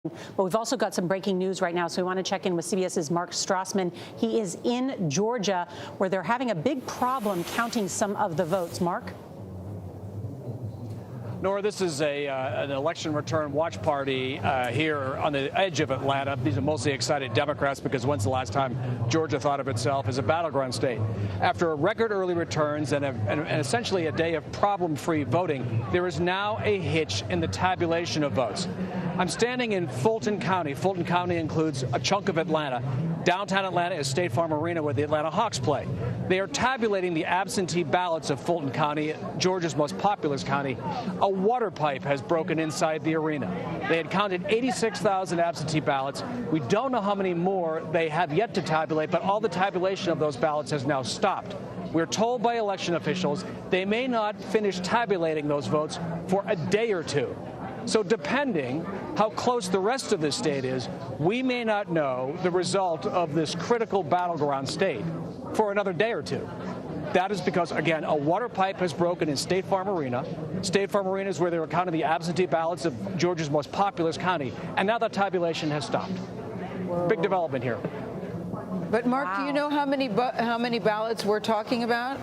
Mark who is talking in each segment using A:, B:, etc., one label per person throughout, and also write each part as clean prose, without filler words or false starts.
A: But we've also got some breaking news right now, so we want to check in with CBS's Mark Strassman. He is in Georgia, where they're having a big problem counting some of the votes. Mark?
B: Nora, this is an election return watch party here on the edge of Atlanta. These are mostly excited Democrats because when's the last time Georgia thought of itself as a battleground state? After a record early returns and essentially a day of problem-free voting, there is now a hitch in the tabulation of votes. I'm standing in Fulton County. Fulton County includes a chunk of Atlanta. Downtown Atlanta is State Farm Arena, where the Atlanta Hawks play. They are tabulating the absentee ballots of Fulton County, Georgia's most populous county. A water pipe has broken inside the arena. They had counted 86,000 absentee ballots. We don't know how many more they have yet to tabulate, but all the tabulation of those ballots has now stopped. We're told by election officials they may not finish tabulating those votes for a day or two. So depending how close the rest of the state is, we may not know the result of this critical battleground state for another day or two. That is because, again, a water pipe has broken in State Farm Arena. State Farm Arena is where they were counting the absentee ballots of Georgia's most populous county, and now that tabulation has stopped. Whoa. Big development here.
C: But Mark, do you know how many ballots we're talking about?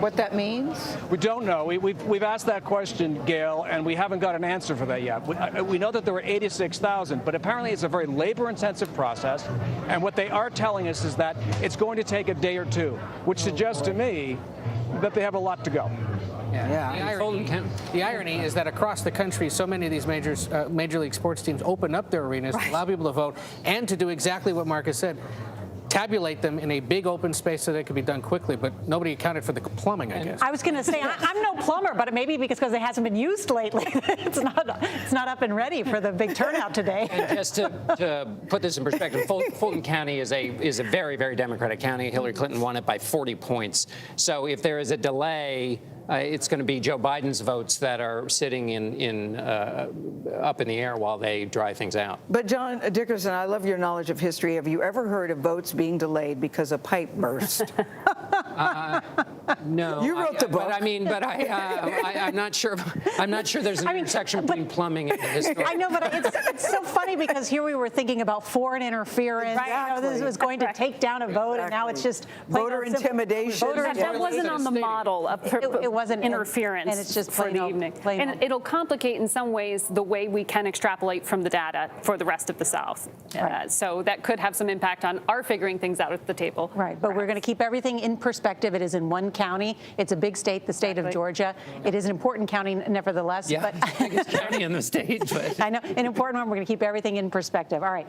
C: What that means?
B: We don't know. We've asked that question, Gail, and we haven't got an answer for that yet. We know that there were 86,000, but apparently it's a very labor-intensive process. And what they are telling us is that it's going to take a day or two, which suggests to me that they have a lot to go.
D: Yeah. The irony is that across the country, so many of these major league sports teams open up their arenas to allow people to vote and to do exactly what Mark has said. Tabulate them in a big open space so they could be done quickly, but nobody accounted for the plumbing, I guess.
A: I was going to say, I'm no plumber, but maybe because it hasn't been used lately. It's not up and ready for the big turnout today.
E: And just to put this in perspective, Fulton County is a very, very Democratic county. Hillary Clinton won it by 40 points. So if there is a delay, it's going to be Joe Biden's votes that are sitting up in the air while they dry things out.
C: But John Dickerson, I love your knowledge of history. Have you ever heard of votes being delayed because a pipe burst?
E: No.
C: You wrote the book.
E: I'm not sure. I'm not sure there's an intersection between plumbing and history.
A: I know, but it's so funny because here we were thinking about foreign interference.
C: Exactly.
A: You know, this was going to take down a vote, and now it's just
C: voter intimidation.
F: That wasn't on the model of
A: it wasn't
F: interference,
A: and it's just
F: for the evening. And it'll complicate in some ways the way we can extrapolate from the data for the rest of the South.
A: Right.
F: So that could have some impact on our figuring things out at the table.
A: Right, but we're going to keep everything in perspective. It is in one county. It's a big state, the state of Georgia. It is an important county, nevertheless.
E: Yeah,
A: but
E: biggest county in the state. But
A: I know, an important one. We're going to keep everything in perspective. All right.